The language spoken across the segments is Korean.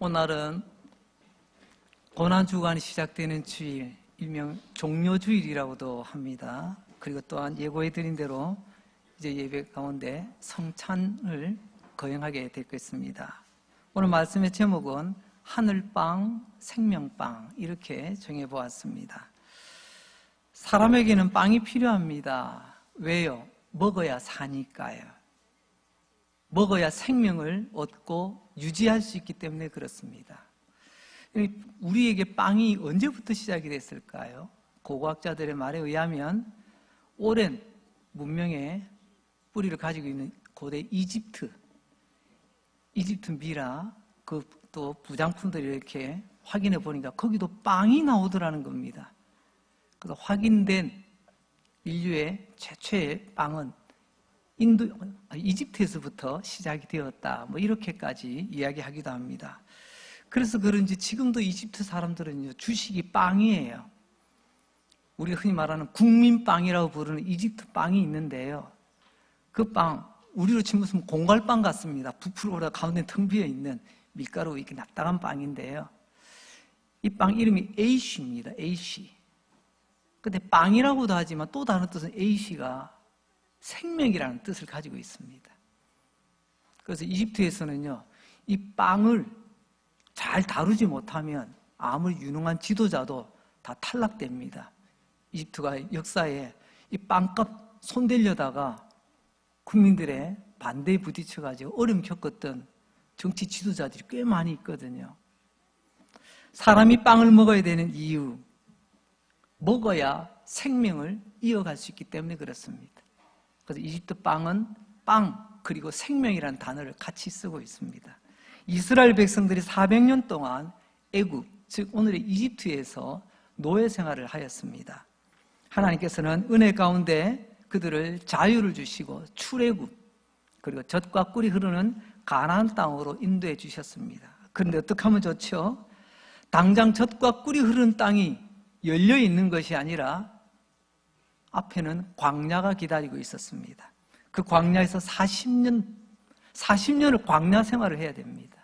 오늘은 고난주간이 시작되는 주일, 일명 종료주일이라고도 합니다. 그리고 또한 예고해드린 대로 이제 예배 가운데 성찬을 거행하게 되겠습니다. 오늘 말씀의 제목은 하늘빵, 생명빵 이렇게 정해보았습니다. 사람에게는 빵이 필요합니다. 왜요? 먹어야 사니까요. 먹어야 생명을 얻고 유지할 수 있기 때문에 그렇습니다. 우리에게 빵이 언제부터 시작이 됐을까요? 고고학자들의 말에 의하면 오랜 문명의 뿌리를 가지고 있는 고대 이집트 미라 또 부장품들을 이렇게 확인해 보니까 거기도 빵이 나오더라는 겁니다. 그래서 확인된 인류의 최초의 빵은 이집트에서부터 시작이 되었다. 이렇게까지 이야기하기도 합니다. 그래서 그런지 지금도 이집트 사람들은요, 주식이 빵이에요. 우리가 흔히 말하는 국민빵이라고 부르는 이집트 빵이 있는데요. 그 빵, 우리로 치면 공갈빵 같습니다. 부풀어 가운데 텅 비어 있는 밀가루 이렇게 납작한 빵인데요. 이 빵 이름이 에이쉬입니다. 에이쉬. 근데 빵이라고도 하지만 또 다른 뜻은 에이쉬가 생명이라는 뜻을 가지고 있습니다. 그래서 이집트에서는요, 이 빵을 잘 다루지 못하면 아무리 유능한 지도자도 다 탈락됩니다. 이집트가 역사에 이 빵값 손대려다가 국민들의 반대에 부딪혀가지고 어려움 겪었던 정치 지도자들이 꽤 많이 있거든요. 사람이 빵을 먹어야 되는 이유, 먹어야 생명을 이어갈 수 있기 때문에 그렇습니다. 그래서 이집트 빵은 빵 그리고 생명이라는 단어를 같이 쓰고 있습니다. 이스라엘 백성들이 400년 동안 애굽, 즉 오늘의 이집트에서 노예 생활을 하였습니다. 하나님께서는 은혜 가운데 그들을 자유를 주시고 출애굽 그리고 젖과 꿀이 흐르는 가나안 땅으로 인도해 주셨습니다. 그런데 어떻게 하면 좋죠? 당장 젖과 꿀이 흐르는 땅이 열려 있는 것이 아니라 앞에는 광야가 기다리고 있었습니다. 그 광야에서 40년을 광야 생활을 해야 됩니다.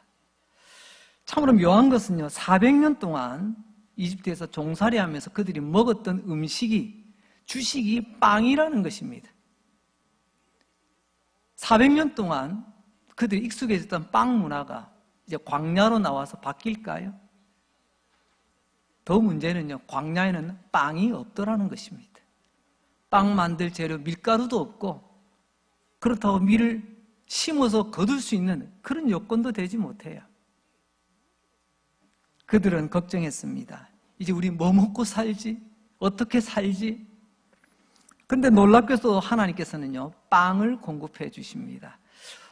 참으로 묘한 것은요, 400년 동안 이집트에서 종살이 하면서 그들이 먹었던 주식이 빵이라는 것입니다. 400년 동안 그들이 익숙해졌던 빵 문화가 이제 광야로 나와서 바뀔까요? 더 문제는요, 광야에는 빵이 없더라는 것입니다. 빵 만들 재료 밀가루도 없고 그렇다고 밀을 심어서 거둘 수 있는 그런 요건도 되지 못해요. 그들은 걱정했습니다. 이제 우리 뭐 먹고 살지? 어떻게 살지? 그런데 놀랍게도 하나님께서는요, 빵을 공급해 주십니다.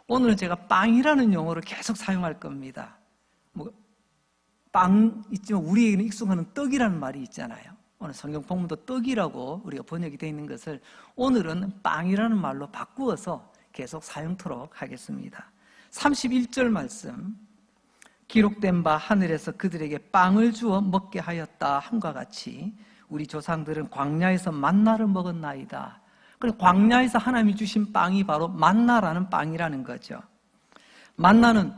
오늘은 제가 빵이라는 용어를 계속 사용할 겁니다. 빵 있지만 우리에게는 익숙한 떡이라는 말이 있잖아요. 오늘 성경 본문도 떡이라고 우리가 번역이 되어 있는 것을 오늘은 빵이라는 말로 바꾸어서 계속 사용토록 하겠습니다. 31절 말씀, 기록된 바 하늘에서 그들에게 빵을 주어 먹게 하였다 함과 같이 우리 조상들은 광야에서 만나를 먹었나이다. 그래서 광야에서 하나님이 주신 빵이 바로 만나라는 빵이라는 거죠. 만나는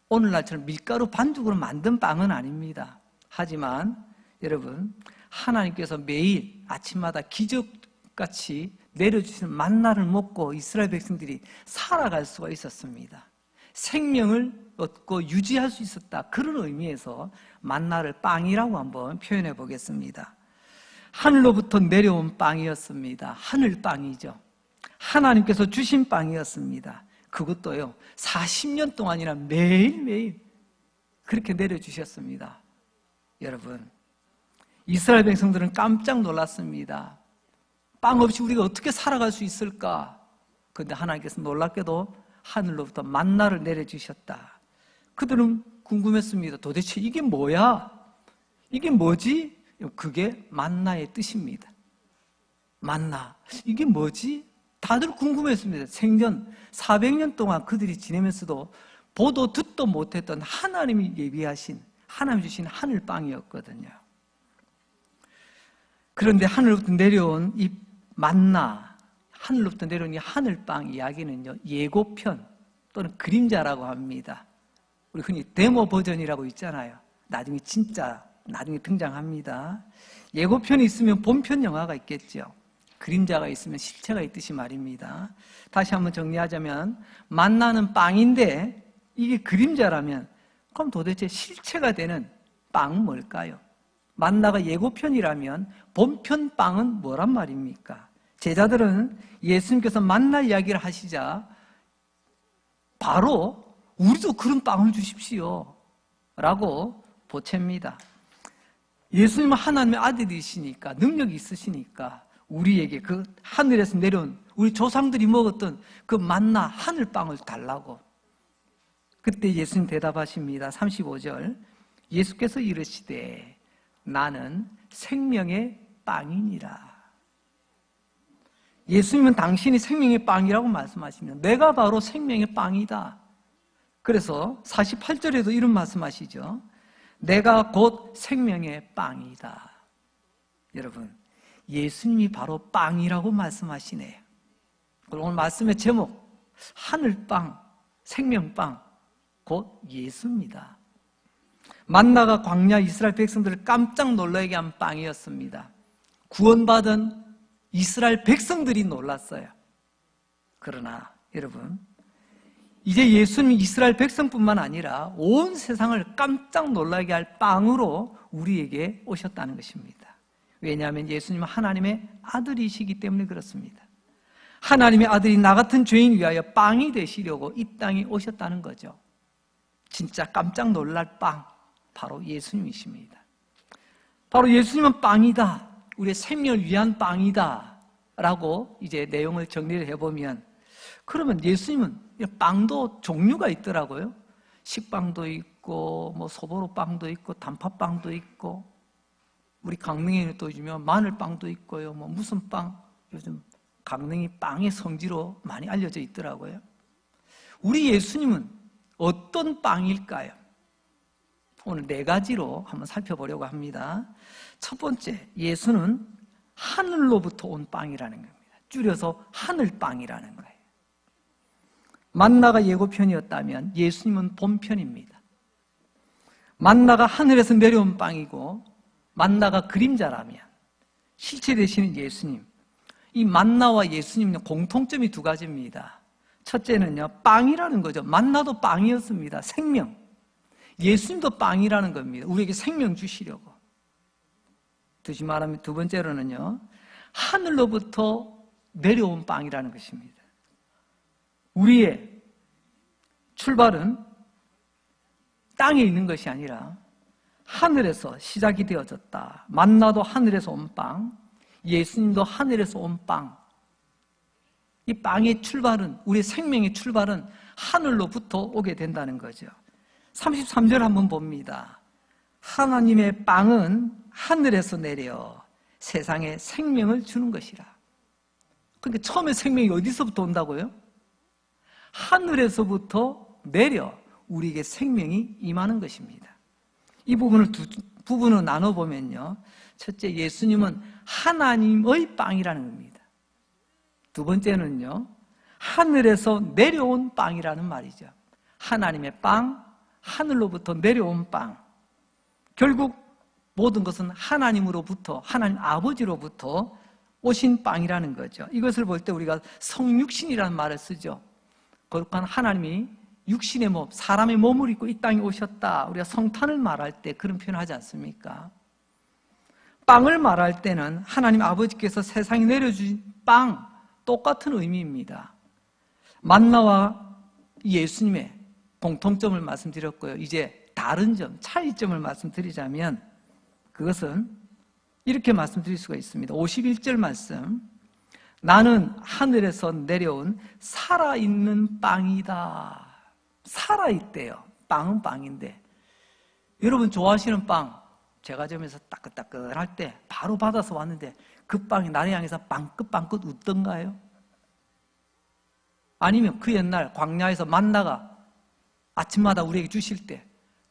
오늘날처럼 밀가루 반죽으로 만든 빵은 아닙니다. 하지만 여러분, 하나님께서 매일 아침마다 기적같이 내려주시는 만나를 먹고 이스라엘 백성들이 살아갈 수가 있었습니다. 생명을 얻고 유지할 수 있었다. 그런 의미에서 만나를 빵이라고 한번 표현해 보겠습니다. 하늘로부터 내려온 빵이었습니다. 하늘빵이죠. 하나님께서 주신 빵이었습니다. 그것도요, 40년 동안이나 매일매일 그렇게 내려주셨습니다. 여러분, 이스라엘 백성들은 깜짝 놀랐습니다. 빵 없이 우리가 어떻게 살아갈 수 있을까? 그런데 하나님께서 놀랍게도 하늘로부터 만나를 내려주셨다. 그들은 궁금했습니다. 도대체 이게 뭐야? 이게 뭐지? 그게 만나의 뜻입니다. 만나, 이게 뭐지? 다들 궁금했습니다. 생전 400년 동안 그들이 지내면서도 보도 듣도 못했던 하나님이 예비하신, 하나님 주신 하늘빵이었거든요. 그런데 하늘로부터 내려온 이 만나, 하늘로부터 내려온 이 하늘빵 이야기는요, 예고편 또는 그림자라고 합니다. 우리 흔히 데모 버전이라고 있잖아요. 나중에 등장합니다. 예고편이 있으면 본편 영화가 있겠죠. 그림자가 있으면 실체가 있듯이 말입니다. 다시 한번 정리하자면 만나는 빵인데 이게 그림자라면 그럼 도대체 실체가 되는 빵은 뭘까요? 만나가 예고편이라면 본편 빵은 뭐란 말입니까? 제자들은 예수님께서 만나 이야기를 하시자 바로 우리도 그런 빵을 주십시오 라고 보챕니다. 예수님은 하나님의 아들이시니까, 능력이 있으시니까 우리에게 그 하늘에서 내려온 우리 조상들이 먹었던 그 만나 하늘빵을 달라고. 그때 예수님 대답하십니다. 35절, 예수께서 이르시되 나는 생명의 빵이니라. 예수님은 당신이 생명의 빵이라고 말씀하십니다. 내가 바로 생명의 빵이다. 그래서 48절에도 이런 말씀하시죠. 내가 곧 생명의 빵이다. 여러분, 예수님이 바로 빵이라고 말씀하시네요. 오늘 말씀의 제목, 하늘빵, 생명빵, 곧 예수입니다. 만나가 광야 이스라엘 백성들을 깜짝 놀라게 한 빵이었습니다. 구원받은 이스라엘 백성들이 놀랐어요. 그러나 여러분, 이제 예수님이 이스라엘 백성뿐만 아니라 온 세상을 깜짝 놀라게 할 빵으로 우리에게 오셨다는 것입니다. 왜냐하면 예수님은 하나님의 아들이시기 때문에 그렇습니다. 하나님의 아들이 나 같은 죄인 위하여 빵이 되시려고 이 땅에 오셨다는 거죠. 진짜 깜짝 놀랄 빵, 바로 예수님이십니다. 바로 예수님은 빵이다, 우리의 생명을 위한 빵이다 라고 이제 내용을 정리를 해보면, 그러면 예수님은 빵도 종류가 있더라고요. 식빵도 있고 뭐 소보로빵도 있고 단팥빵도 있고, 우리 강릉에는 또 유명한 마늘빵도 있고요. 뭐 무슨 빵, 요즘 강릉이 빵의 성지로 많이 알려져 있더라고요. 우리 예수님은 어떤 빵일까요? 오늘 4가지로 한번 살펴보려고 합니다. 첫 번째, 예수는 하늘로부터 온 빵이라는 겁니다. 줄여서 하늘빵이라는 거예요. 만나가 예고편이었다면 예수님은 본편입니다. 만나가 하늘에서 내려온 빵이고 만나가 그림자라면 실체 되시는 예수님, 이 만나와 예수님은 공통점이 2가지입니다. 첫째는요, 빵이라는 거죠. 만나도 빵이었습니다. 생명. 예수님도 빵이라는 겁니다. 우리에게 생명 주시려고. 다시 말하면 2번째로는요, 하늘로부터 내려온 빵이라는 것입니다. 우리의 출발은 땅에 있는 것이 아니라 하늘에서 시작이 되어졌다. 만나도 하늘에서 온 빵, 예수님도 하늘에서 온 빵. 이 빵의 출발은, 우리의 생명의 출발은 하늘로부터 오게 된다는 거죠. 33절 한번 봅니다. 하나님의 빵은 하늘에서 내려 세상에 생명을 주는 것이라. 그러니까 처음에 생명이 어디서부터 온다고요? 하늘에서부터 내려 우리에게 생명이 임하는 것입니다. 이 부분을 두 부분으로 나눠보면요, 첫째, 예수님은 하나님의 빵이라는 겁니다. 2번째는요, 하늘에서 내려온 빵이라는 말이죠. 하나님의 빵, 하늘로부터 내려온 빵. 결국 모든 것은 하나님으로부터, 하나님 아버지로부터 오신 빵이라는 거죠. 이것을 볼 때 우리가 성육신이라는 말을 쓰죠. 거룩한 하나님이 육신의 몸, 사람의 몸을 입고 이 땅에 오셨다. 우리가 성탄을 말할 때 그런 표현을 하지 않습니까? 빵을 말할 때는 하나님 아버지께서 세상에 내려주신 빵, 똑같은 의미입니다. 만나와 예수님의 공통점을 말씀드렸고요. 이제 다른 점, 차이점을 말씀드리자면 그것은 이렇게 말씀드릴 수가 있습니다. 51절 말씀, 나는 하늘에서 내려온 살아있는 빵이다. 살아있대요. 빵은 빵인데, 여러분 좋아하시는 빵, 제과점에서 따끈따끈할 때 바로 받아서 왔는데 그 빵이 나를 향해서 빵긋빵긋 웃던가요? 아니면 그 옛날 광야에서 만나가 아침마다 우리에게 주실 때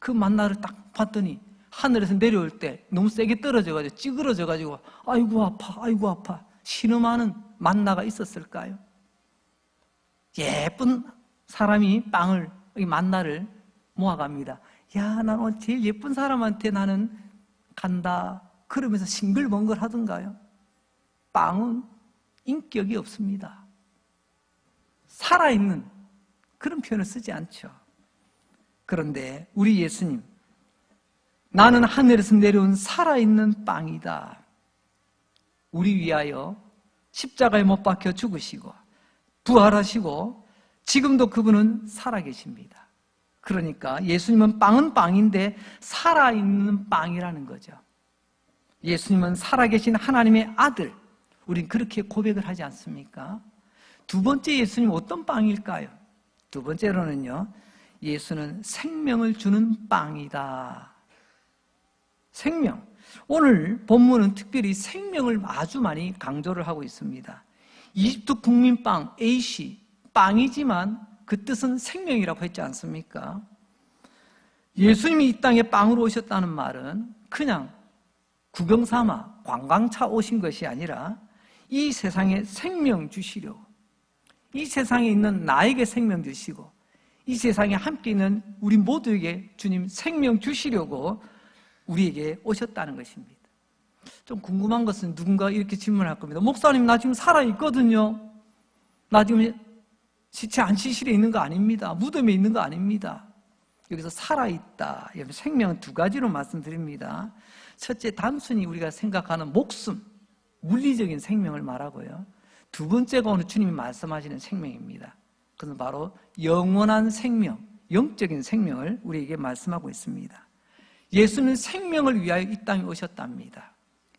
그 만나를 딱 봤더니 하늘에서 내려올 때 너무 세게 떨어져가지고 찌그러져가지고 아이고 아파, 아이고 아파 신음하는 만나가 있었을까요? 예쁜 사람이 빵을, 이 만나를 모아갑니다. 야, 난 오늘 제일 예쁜 사람한테 나는 간다. 그러면서 싱글벙글 하던가요? 빵은 인격이 없습니다. 살아있는 그런 표현을 쓰지 않죠. 그런데 우리 예수님, 나는 하늘에서 내려온 살아있는 빵이다. 우리 위하여 십자가에 못 박혀 죽으시고 부활하시고 지금도 그분은 살아계십니다. 그러니까 예수님은 빵은 빵인데 살아있는 빵이라는 거죠. 예수님은 살아계신 하나님의 아들, 우린 그렇게 고백을 하지 않습니까? 두 번째 예수님은 어떤 빵일까요? 두 번째로는요, 예수는 생명을 주는 빵이다. 생명. 오늘 본문은 특별히 생명을 아주 많이 강조를 하고 있습니다. 이집트 국민빵, A씨, 빵이지만 그 뜻은 생명이라고 했지 않습니까? 예수님이 이 땅에 빵으로 오셨다는 말은 그냥 구경삼아 관광차 오신 것이 아니라 이 세상에 생명 주시려고, 이 세상에 있는 나에게 생명 주시고 이 세상에 함께 있는 우리 모두에게 주님 생명 주시려고 우리에게 오셨다는 것입니다. 좀 궁금한 것은 누군가 이렇게 질문할 겁니다. 목사님, 나 지금 살아있거든요. 나 지금 시체 안치실에 있는 거 아닙니다. 무덤에 있는 거 아닙니다. 여기서 살아있다, 생명은 두 가지로 말씀드립니다. 첫째, 단순히 우리가 생각하는 목숨, 물리적인 생명을 말하고요. 두 번째가 오늘 주님이 말씀하시는 생명입니다. 그것은 바로 영원한 생명, 영적인 생명을 우리에게 말씀하고 있습니다. 예수는 생명을 위하여 이 땅에 오셨답니다.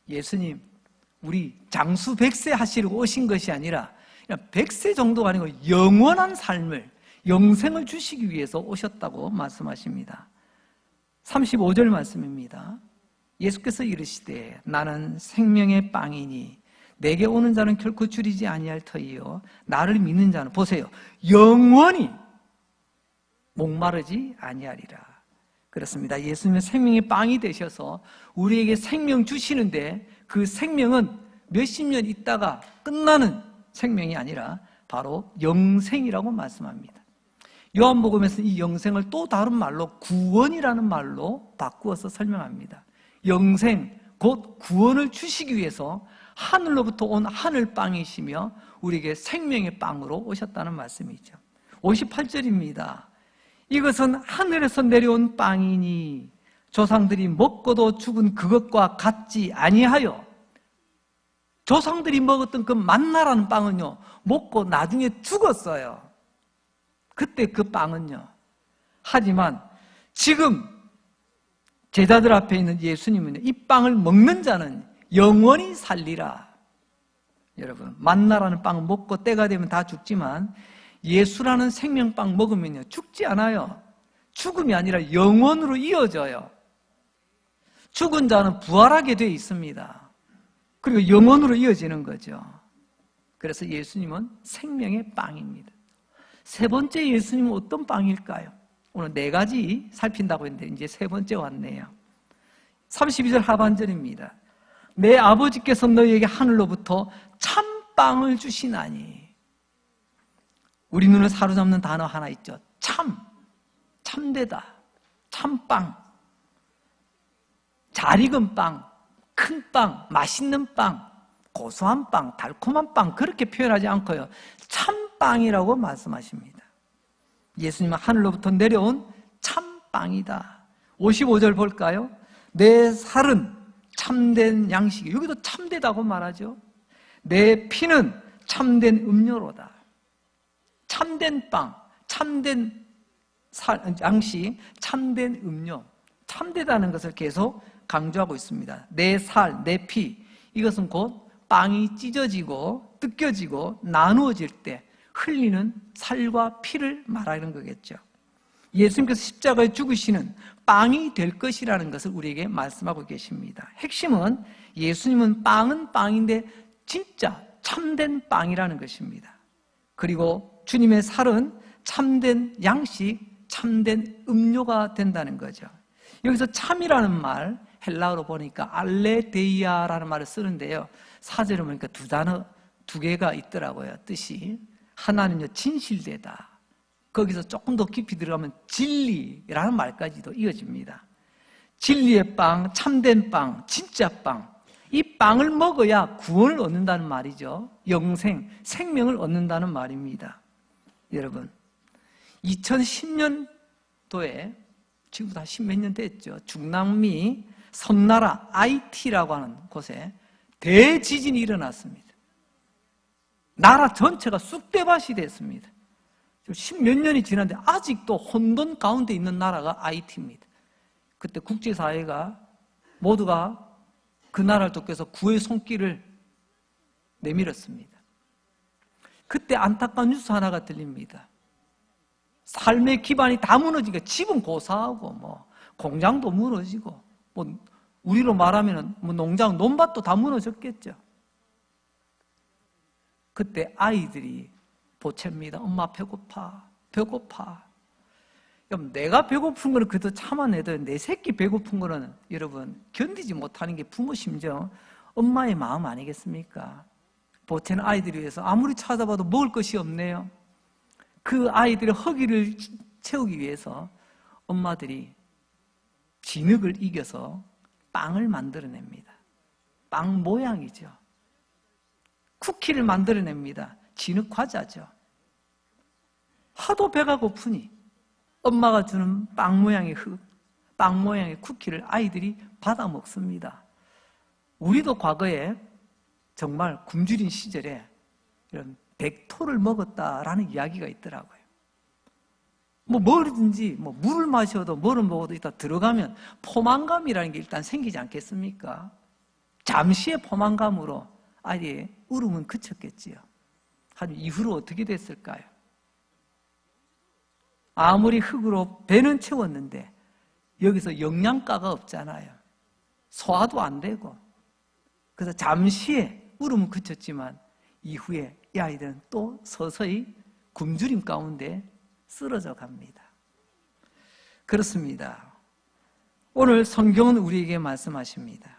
예수님, 우리 장수 100세 하시려고 오신 것이 아니라 그냥 100세 정도가 아니고 영원한 삶을, 영생을 주시기 위해서 오셨다고 말씀하십니다. 35절 말씀입니다. 예수께서 이르시되 나는 생명의 빵이니 내게 오는 자는 결코 줄이지 아니할 터이요 나를 믿는 자는, 보세요, 영원히 목마르지 아니하리라. 그렇습니다. 예수님은 생명의 빵이 되셔서 우리에게 생명 주시는데 그 생명은 몇십 년 있다가 끝나는 생명이 아니라 바로 영생이라고 말씀합니다. 요한복음에서 이 영생을 또 다른 말로 구원이라는 말로 바꾸어서 설명합니다. 영생, 곧 구원을 주시기 위해서 하늘로부터 온 하늘빵이시며 우리에게 생명의 빵으로 오셨다는 말씀이죠. 58절입니다. 이것은 하늘에서 내려온 빵이니 조상들이 먹고도 죽은 그것과 같지 아니하여, 조상들이 먹었던 그 만나라는 빵은요, 먹고 나중에 죽었어요. 그때 그 빵은요. 하지만 지금 제자들 앞에 있는 예수님은 이 빵을 먹는 자는 영원히 살리라. 여러분, 만나라는 빵을 먹고 때가 되면 다 죽지만 예수라는 생명빵 먹으면요 죽지 않아요. 죽음이 아니라 영원으로 이어져요. 죽은 자는 부활하게 되어 있습니다. 그리고 영원으로 이어지는 거죠. 그래서 예수님은 생명의 빵입니다. 세 번째 예수님은 어떤 빵일까요? 오늘 네 가지 살핀다고 했는데 이제 세 번째 왔네요. 32절 하반절입니다. 내 아버지께서 너희에게 하늘로부터 참빵을 주시나니. 우리 눈을 사로잡는 단어 하나 있죠. 참, 참되다, 참빵, 잘 익은 빵, 큰 빵, 맛있는 빵, 고소한 빵, 달콤한 빵, 그렇게 표현하지 않고요, 참빵이라고 말씀하십니다. 예수님은 하늘로부터 내려온 참빵이다. 55절 볼까요? 내 살은 참된 양식이, 여기도 참되다고 말하죠. 내 피는 참된 음료로다. 참된 빵, 참된 양식, 참된 음료, 참되다는 것을 계속 강조하고 있습니다. 내 살, 내 피, 이것은 곧 빵이 찢어지고 뜯겨지고 나누어질 때 흘리는 살과 피를 말하는 거겠죠. 예수님께서 십자가에 죽으시는 빵이 될 것이라는 것을 우리에게 말씀하고 계십니다. 핵심은 예수님은 빵은 빵인데 진짜 참된 빵이라는 것입니다. 그리고 주님의 살은 참된 양식, 참된 음료가 된다는 거죠. 여기서 참이라는 말, 헬라어로 보니까 알레데이아라는 말을 쓰는데요, 사제로 보니까 두 개가 있더라고요. 뜻이 하나는요 진실되다, 거기서 조금 더 깊이 들어가면 진리라는 말까지도 이어집니다. 진리의 빵, 참된 빵, 진짜 빵. 이 빵을 먹어야 구원을 얻는다는 말이죠. 영생, 생명을 얻는다는 말입니다. 여러분, 2010년도에 지금부터 한 10몇 년 됐죠. 중남미 섬나라 IT라고 하는 곳에 대지진이 일어났습니다. 나라 전체가 쑥대밭이 됐습니다. 10몇 년이 지났는데 아직도 혼돈 가운데 있는 나라가 IT입니다. 그때 국제사회가 모두가 그 나라를 돕기 위해서 구의 손길을 내밀었습니다. 그때 안타까운 뉴스 하나가 들립니다. 삶의 기반이 다 무너지니까 집은 고사하고 공장도 무너지고 우리로 말하면 농장, 논밭도 다 무너졌겠죠. 그때 아이들이 보채입니다. 엄마 배고파, 배고파. 그럼 내가 배고픈 거는 그래도 참아내도 내 새끼 배고픈 거는 여러분 견디지 못하는 게 부모 심정, 엄마의 마음 아니겠습니까? 보채는 아이들을 위해서 아무리 찾아봐도 먹을 것이 없네요. 그 아이들의 허기를 채우기 위해서 엄마들이 진흙을 이겨서 빵을 만들어냅니다. 빵 모양이죠. 쿠키를 만들어냅니다. 진흙 과자죠. 하도 배가 고프니 엄마가 주는 빵 모양의 빵 모양의 쿠키를 아이들이 받아 먹습니다. 우리도 과거에 정말 굶주린 시절에 이런 백토를 먹었다라는 이야기가 있더라고요. 뭐든지 물을 마셔도 뭐를 먹어도 이따 들어가면 포만감이라는 게 일단 생기지 않겠습니까? 잠시의 포만감으로 아이의 울음은 그쳤겠지요. 하지만 이후로 어떻게 됐을까요? 아무리 흙으로 배는 채웠는데 여기서 영양가가 없잖아요. 소화도 안 되고. 그래서 잠시의 울음은 그쳤지만 이후에 이 아이들은 또 서서히 굶주림 가운데 쓰러져 갑니다. 그렇습니다. 오늘 성경은 우리에게 말씀하십니다.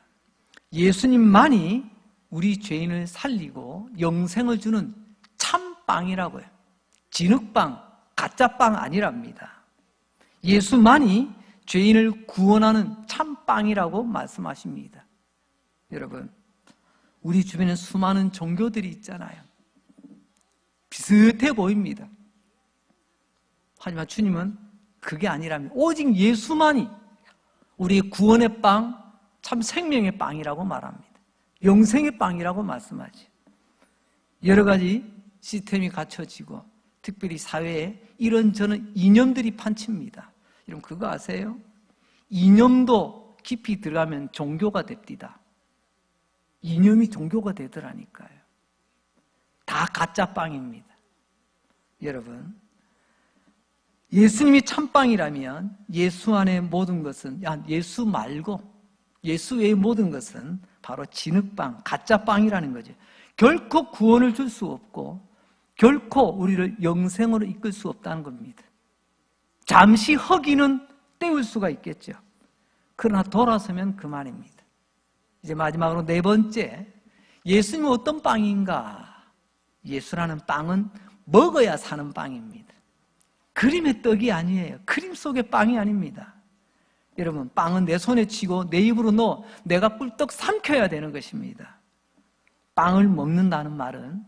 예수님만이 우리 죄인을 살리고 영생을 주는 참빵이라고요. 진흙빵, 가짜빵 아니랍니다. 예수만이 죄인을 구원하는 참빵이라고 말씀하십니다. 여러분, 우리 주변에 수많은 종교들이 있잖아요. 비슷해 보입니다. 하지만 주님은 그게 아니라면 오직 예수만이 우리의 구원의 빵, 참 생명의 빵이라고 말합니다. 영생의 빵이라고 말씀하죠. 여러 가지 시스템이 갖춰지고 특별히 사회에 이런저런 이념들이 판칩니다. 여러분 그거 아세요? 이념도 깊이 들어가면 종교가 됩니다. 이념이 종교가 되더라니까요. 다 가짜 빵입니다. 여러분, 예수님이 참빵이라면 예수 안의 모든 것은, 예수 말고 예수 외의 모든 것은 바로 진흙빵, 가짜 빵이라는 거죠. 결코 구원을 줄 수 없고 결코 우리를 영생으로 이끌 수 없다는 겁니다. 잠시 허기는 때울 수가 있겠죠. 그러나 돌아서면 그만입니다. 이제 마지막으로 네 번째, 예수님은 어떤 빵인가? 예수라는 빵은 먹어야 사는 빵입니다. 그림의 떡이 아니에요. 그림 속의 빵이 아닙니다. 여러분, 빵은 내 손에 쥐고 내 입으로 넣어 내가 꿀떡 삼켜야 되는 것입니다. 빵을 먹는다는 말은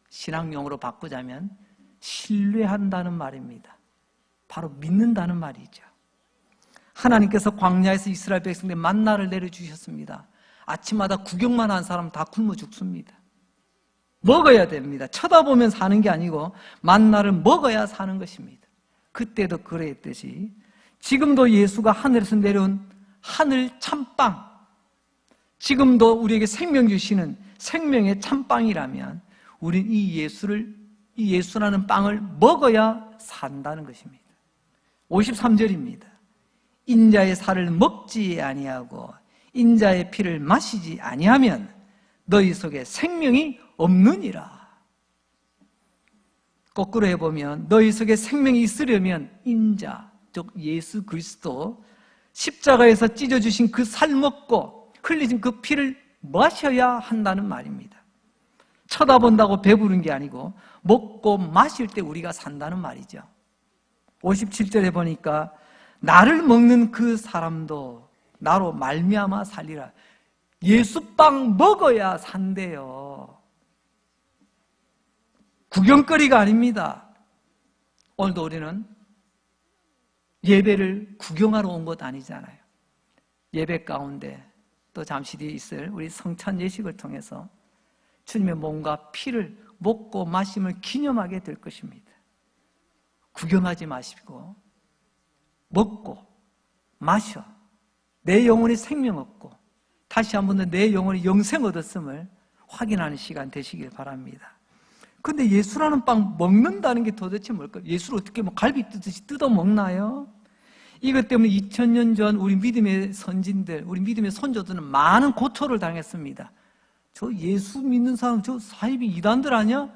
신앙용어로 바꾸자면 신뢰한다는 말입니다. 바로 믿는다는 말이죠. 하나님께서 광야에서 이스라엘 백성들 만나를 내려주셨습니다. 아침마다 구경만 한 사람 다 굶어 죽습니다. 먹어야 됩니다. 쳐다보면 사는 게 아니고 만나를 먹어야 사는 것입니다. 그때도 그랬듯이 지금도 예수가 하늘에서 내려온 하늘 참빵, 지금도 우리에게 생명 주시는 생명의 참빵이라면 우리는 이 예수라는 빵을 먹어야 산다는 것입니다. 53절입니다. 인자의 살을 먹지 아니하고 인자의 피를 마시지 아니하면 너희 속에 생명이 없느니라. 거꾸로 해보면 너희 속에 생명이 있으려면 인자, 즉 예수 그리스도 십자가에서 찢어주신 그 살 먹고 흘리신 그 피를 마셔야 한다는 말입니다. 쳐다본다고 배부른 게 아니고 먹고 마실 때 우리가 산다는 말이죠. 57절에 보니까 나를 먹는 그 사람도 나로 말미암아 살리라. 예수빵 먹어야 산대요. 구경거리가 아닙니다. 오늘도 우리는 예배를 구경하러 온 것 아니잖아요. 예배 가운데 또 잠시 뒤에 있을 우리 성찬 예식을 통해서 주님의 몸과 피를 먹고 마심을 기념하게 될 것입니다. 구경하지 마시고 먹고 마셔 내 영혼이 생명 얻고 다시 한 번 더 내 영혼이 영생 얻었음을 확인하는 시간 되시길 바랍니다. 근데 예수라는 빵 먹는다는 게 도대체 뭘까요? 예수를 어떻게 갈비 뜯듯이 뜯어 먹나요? 이것 때문에 2000년 전 우리 믿음의 선진들, 우리 믿음의 선조들은 많은 고초를 당했습니다. 저 예수 믿는 사람, 저 사이비 이단들 아니야?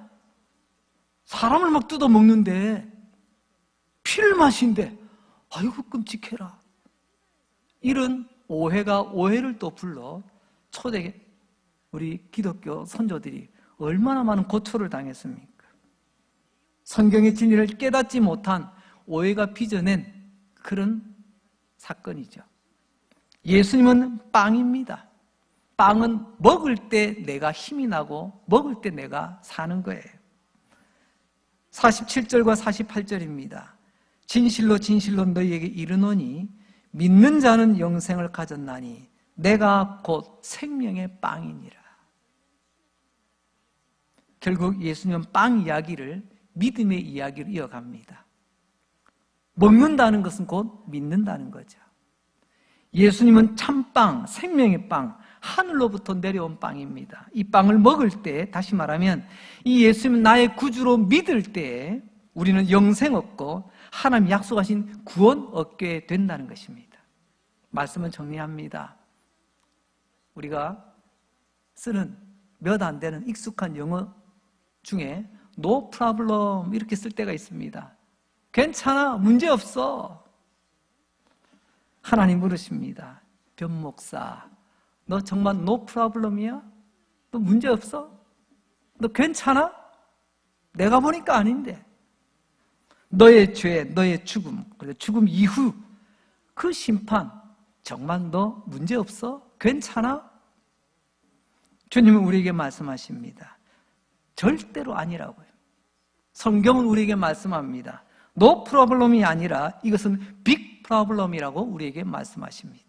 사람을 막 뜯어 먹는데, 피를 마신대. 아이고, 끔찍해라. 이런 오해가 오해를 또 불러 초대 우리 기독교 선조들이 얼마나 많은 고초를 당했습니까? 성경의 진리를 깨닫지 못한 오해가 빚어낸 그런 사건이죠. 예수님은 빵입니다. 빵은 먹을 때 내가 힘이 나고 먹을 때 내가 사는 거예요. 47절과 48절입니다. 진실로 진실로 너희에게 이르노니 믿는 자는 영생을 가졌나니 내가 곧 생명의 빵이니라. 결국 예수님은 빵 이야기를 믿음의 이야기로 이어갑니다. 먹는다는 것은 곧 믿는다는 거죠. 예수님은 참빵, 생명의 빵, 하늘로부터 내려온 빵입니다. 이 빵을 먹을 때, 다시 말하면 이 예수님 나의 구주로 믿을 때 우리는 영생 얻고 하나님 약속하신 구원 얻게 된다는 것입니다. 말씀은 정리합니다. 우리가 쓰는 몇 안 되는 익숙한 영어 중에 no problem 이렇게 쓸 때가 있습니다. 괜찮아, 문제 없어. 하나님 물으십니다. 변 목사, 너 정말 no problem이야? 너 문제 없어? 너 괜찮아? 내가 보니까 아닌데. 너의 죄, 너의 죽음, 그리고 죽음 이후 그 심판, 정말 너 문제 없어? 괜찮아? 주님은 우리에게 말씀하십니다. 절대로 아니라고요. 성경은 우리에게 말씀합니다. No problem이 아니라 이것은 big problem이라고 우리에게 말씀하십니다.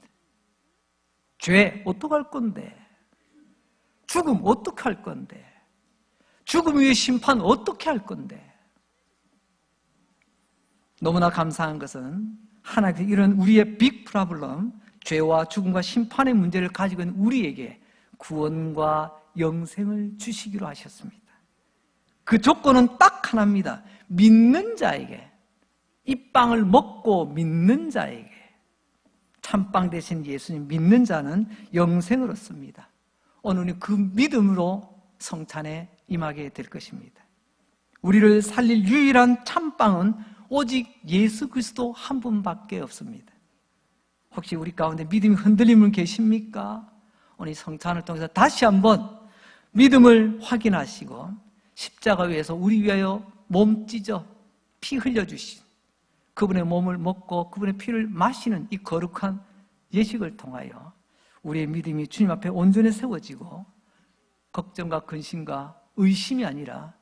죄 어떡할 건데? 죽음 어떻게 할 건데? 죽음 위의 심판 어떻게 할 건데? 너무나 감사한 것은 하나님께서 이런 우리의 빅 프로블럼, 죄와 죽음과 심판의 문제를 가지고 있는 우리에게 구원과 영생을 주시기로 하셨습니다. 그 조건은 딱 하나입니다. 믿는 자에게, 이 빵을 먹고 믿는 자에게, 참빵 대신 예수님 믿는 자는 영생을 얻습니다. 오늘은 그 믿음으로 성찬에 임하게 될 것입니다. 우리를 살릴 유일한 참빵은 오직 예수 그리스도 한 분밖에 없습니다. 혹시 우리 가운데 믿음이 흔들리는 분 계십니까? 오늘 성찬을 통해서 다시 한번 믿음을 확인하시고 십자가 위에서 우리 위하여 몸 찢어 피 흘려주신 그분의 몸을 먹고 그분의 피를 마시는 이 거룩한 예식을 통하여 우리의 믿음이 주님 앞에 온전히 세워지고 걱정과 근심과 의심이 아니라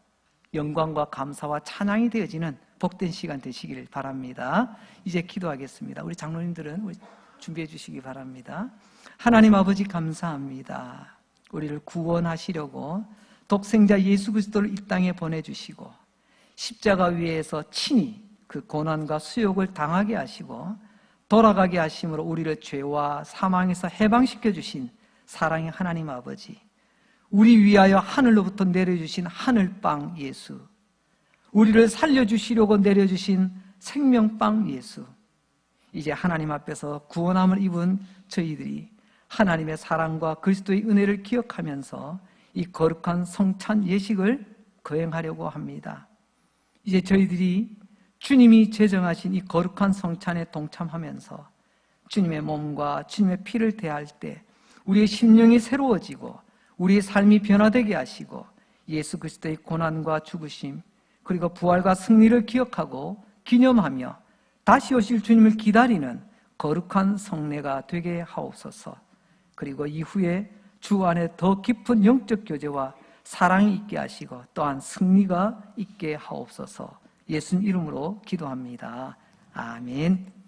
영광과 감사와 찬양이 되어지는 복된 시간 되시기를 바랍니다. 이제 기도하겠습니다. 우리 장로님들은 우리 준비해 주시기 바랍니다. 하나님 아버지 감사합니다. 우리를 구원하시려고 독생자 예수 그리스도를 이 땅에 보내주시고 십자가 위에서 친히 그 고난과 수욕을 당하게 하시고 돌아가게 하심으로 우리를 죄와 사망에서 해방시켜 주신 사랑의 하나님 아버지, 우리 위하여 하늘로부터 내려주신 하늘빵 예수, 우리를 살려주시려고 내려주신 생명빵 예수, 이제 하나님 앞에서 구원함을 입은 저희들이 하나님의 사랑과 그리스도의 은혜를 기억하면서 이 거룩한 성찬 예식을 거행하려고 합니다. 이제 저희들이 주님이 제정하신 이 거룩한 성찬에 동참하면서 주님의 몸과 주님의 피를 대할 때 우리의 심령이 새로워지고 우리의 삶이 변화되게 하시고 예수 그리스도의 고난과 죽으심 그리고 부활과 승리를 기억하고 기념하며 다시 오실 주님을 기다리는 거룩한 성례가 되게 하옵소서. 그리고 이후에 주 안에 더 깊은 영적 교제와 사랑이 있게 하시고 또한 승리가 있게 하옵소서. 예수님 이름으로 기도합니다. 아멘.